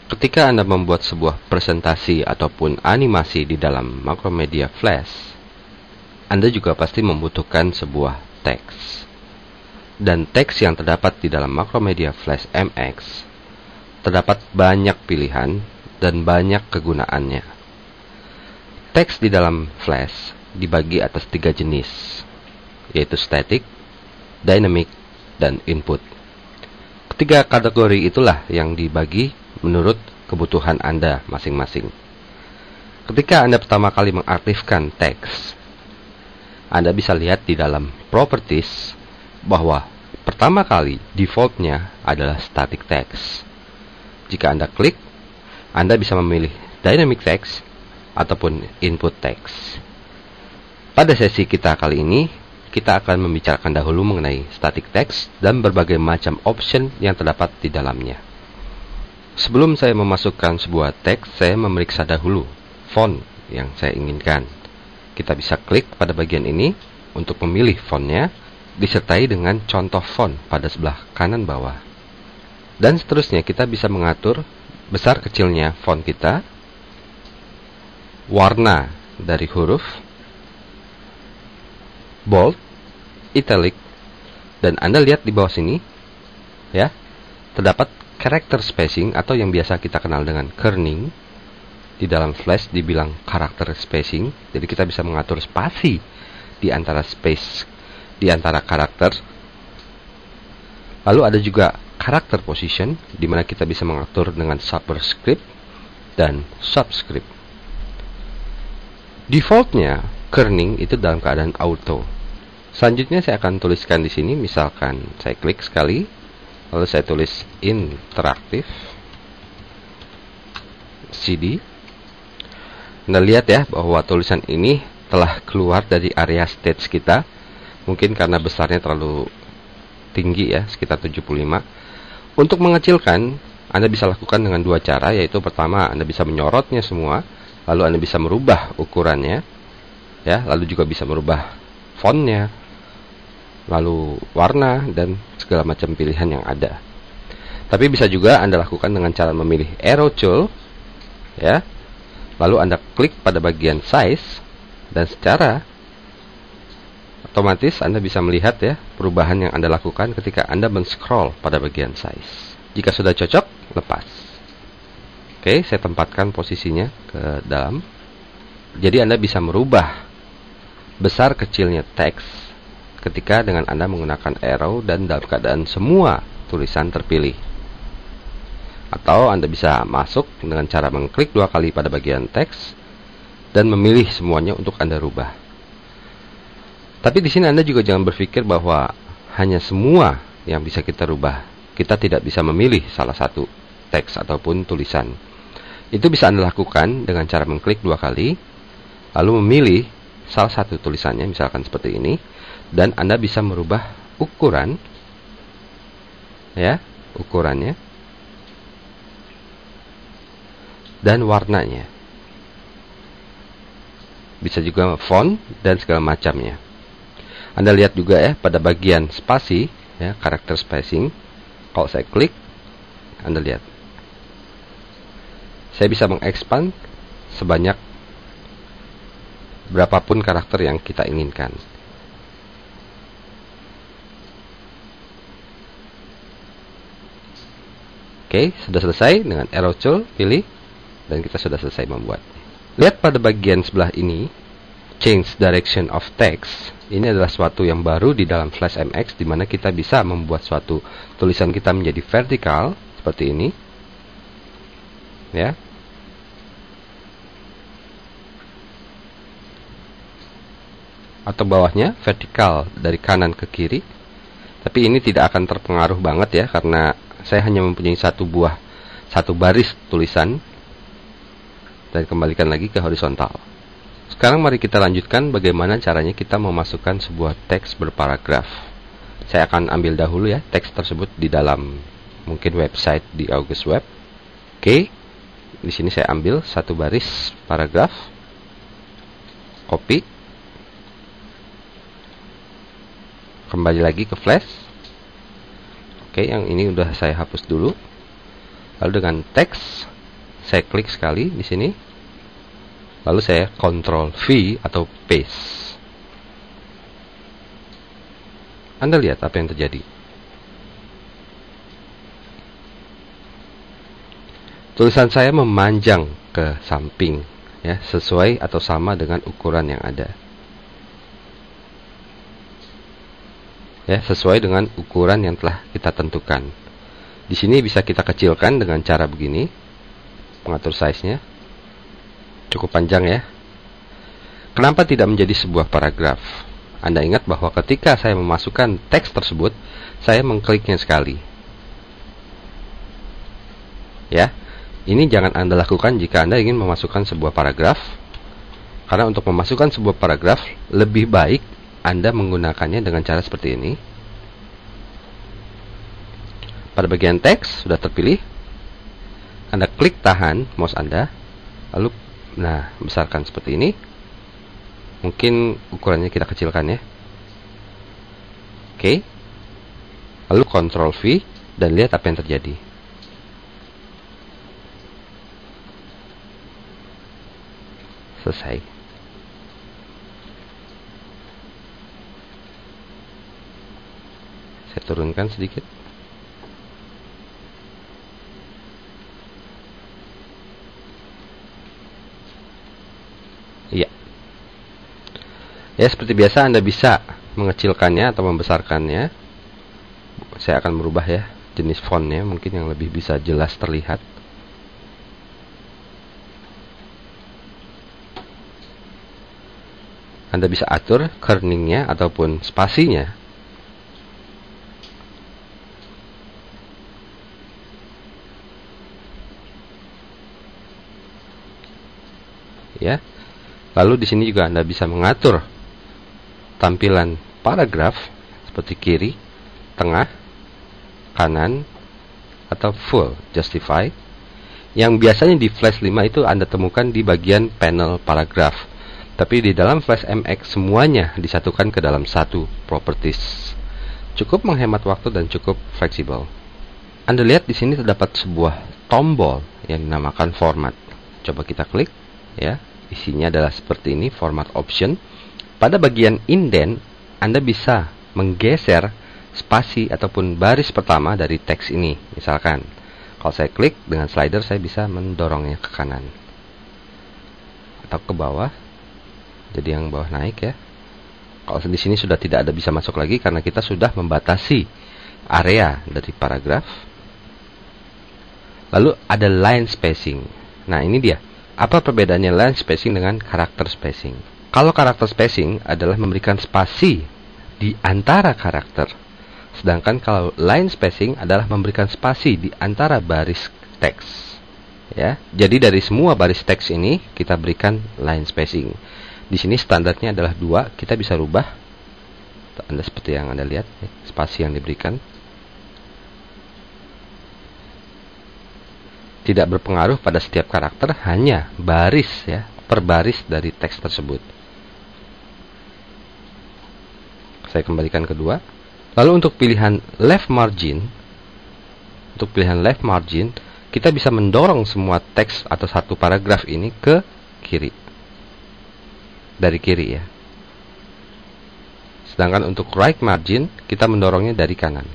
Ketika Anda membuat sebuah presentasi ataupun animasi di dalam Macromedia Flash, Anda juga pasti membutuhkan sebuah teks. Dan teks yang terdapat di dalam Macromedia Flash MX terdapat banyak pilihan dan banyak kegunaannya. Teks di dalam Flash dibagi atas 3 jenis, yaitu static, dynamic, dan input. Ketiga kategori itulah yang dibagi menurut kebutuhan Anda masing-masing. Ketika Anda pertama kali mengaktifkan teks, Anda bisa lihat di dalam properties bahwa pertama kali defaultnya adalah static text. Jika Anda klik, Anda bisa memilih dynamic text ataupun input text. Pada sesi kita kali ini, kita akan membicarakan dahulu mengenai static text dan berbagai macam option yang terdapat di dalamnya. Sebelum saya memasukkan sebuah teks, saya memeriksa dahulu font yang saya inginkan. Kita bisa klik pada bagian ini untuk memilih fontnya, disertai dengan contoh font pada sebelah kanan bawah. Dan seterusnya kita bisa mengatur besar kecilnya font kita, warna dari huruf, bold, italic, dan Anda lihat di bawah sini, ya, terdapat character spacing atau yang biasa kita kenal dengan kerning. Di dalam Flash dibilang character spacing, jadi kita bisa mengatur spasi di antara karakter. Lalu ada juga character position, di mana kita bisa mengatur dengan superscript dan subscript. Defaultnya kerning itu dalam keadaan auto. Selanjutnya saya akan tuliskan di sini, misalkan saya klik sekali, lalu saya tulis interaktif CD. Anda lihat ya bahwa tulisan ini telah keluar dari area stage kita. Mungkin karena besarnya terlalu tinggi ya, sekitar 75. Untuk mengecilkan, Anda bisa lakukan dengan 2 cara, yaitu pertama Anda bisa menyorotnya semua, lalu Anda bisa merubah ukurannya, ya, lalu juga bisa merubah fontnya, lalu warna, dan segala macam pilihan yang ada. Tapi bisa juga Anda lakukan dengan cara memilih arrow tool, ya, lalu Anda klik pada bagian size, dan secara otomatis Anda bisa melihat ya perubahan yang Anda lakukan ketika Anda men-scroll pada bagian size. Jika sudah cocok, lepas. Oke, saya tempatkan posisinya ke dalam. Jadi Anda bisa merubah besar kecilnya teks ketika dengan Anda menggunakan arrow dan dalam keadaan semua tulisan terpilih. Atau Anda bisa masuk dengan cara mengklik 2 kali pada bagian teks dan memilih semuanya untuk Anda rubah. Tapi di sini Anda juga jangan berpikir bahwa hanya semua yang bisa kita rubah. Kita tidak bisa memilih salah satu teks ataupun tulisan. Itu bisa Anda lakukan dengan cara mengklik 2 kali, lalu memilih salah satu tulisannya, misalkan seperti ini, dan Anda bisa merubah ukuran, ya, ukurannya, dan warnanya. Bisa juga font dan segala macamnya. Anda lihat juga ya pada bagian spasi, ya, character spacing. Kalau saya klik, Anda lihat, saya bisa mengekspand sebanyak berapapun karakter yang kita inginkan. Oke, sudah selesai dengan arrow tool, pilih, dan kita sudah selesai membuat. Lihat pada bagian sebelah ini, change direction of text. Ini adalah suatu yang baru di dalam Flash MX, di mana kita bisa membuat suatu tulisan kita menjadi vertikal seperti ini, ya. Atau bawahnya vertikal dari kanan ke kiri. Tapi ini tidak akan terpengaruh banget ya, karena saya hanya mempunyai satu baris tulisan, dan kembalikan lagi ke horizontal. Sekarang mari kita lanjutkan bagaimana caranya kita memasukkan sebuah teks berparagraf. Saya akan ambil dahulu ya teks tersebut di dalam mungkin website di August Web. Oke, di sini saya ambil satu baris paragraf, copy, kembali lagi ke Flash. Oke, yang ini udah saya hapus dulu. Lalu dengan teks, Saya klik sekali di sini. Lalu saya Ctrl V atau paste. Anda lihat apa yang terjadi. Tulisan saya memanjang ke samping, ya, sesuai atau sama dengan ukuran yang ada. Ya, sesuai dengan ukuran yang telah kita tentukan. Di sini bisa kita kecilkan dengan cara begini, mengatur size-nya. Cukup panjang ya. Kenapa tidak menjadi sebuah paragraf? Anda ingat bahwa ketika saya memasukkan teks tersebut, saya mengkliknya sekali. Ya, ini jangan Anda lakukan jika Anda ingin memasukkan sebuah paragraf. Karena untuk memasukkan sebuah paragraf, lebih baik Anda menggunakannya dengan cara seperti ini. Pada bagian teks sudah terpilih, Anda klik tahan mouse Anda, lalu besarkan seperti ini. Mungkin ukurannya kita kecilkan ya. Oke. Lalu Ctrl V dan lihat apa yang terjadi. Selesai. Saya turunkan sedikit. Iya. Ya, seperti biasa Anda bisa mengecilkannya atau membesarkannya. Saya akan merubah ya jenis fontnya, mungkin yang lebih bisa jelas terlihat. Anda bisa atur kerningnya ataupun spasinya. Ya. Lalu di sini juga Anda bisa mengatur tampilan paragraf seperti kiri, tengah, kanan, atau full justify. Yang biasanya di Flash 5 itu Anda temukan di bagian panel paragraf. Tapi di dalam Flash MX semuanya disatukan ke dalam satu properties. Cukup menghemat waktu dan cukup fleksibel. Anda lihat di sini terdapat sebuah tombol yang dinamakan format. Coba kita klik ya. Isinya adalah seperti ini, format option. Pada bagian indent, Anda bisa menggeser spasi ataupun baris pertama dari teks ini. Misalkan, kalau saya klik dengan slider, saya bisa mendorongnya ke kanan atau ke bawah. Jadi yang bawah naik ya. Kalau di sini sudah tidak ada bisa masuk lagi karena kita sudah membatasi area dari paragraf. Lalu ada line spacing. Nah, ini dia. Apa perbedaannya line spacing dengan karakter spacing? Kalau karakter spacing adalah memberikan spasi di antara karakter. Sedangkan kalau line spacing adalah memberikan spasi di antara baris teks. Ya, jadi dari semua baris teks ini kita berikan line spacing. Di sini standarnya adalah 2, kita bisa rubah. Anda seperti yang Anda lihat, spasi yang diberikan. Tidak berpengaruh pada setiap karakter, hanya baris ya, per baris dari teks tersebut. Saya kembalikan kedua. Lalu untuk pilihan left margin, kita bisa mendorong semua teks atau satu paragraf ini ke kiri. Dari kiri ya. Sedangkan untuk right margin, kita mendorongnya dari kanan.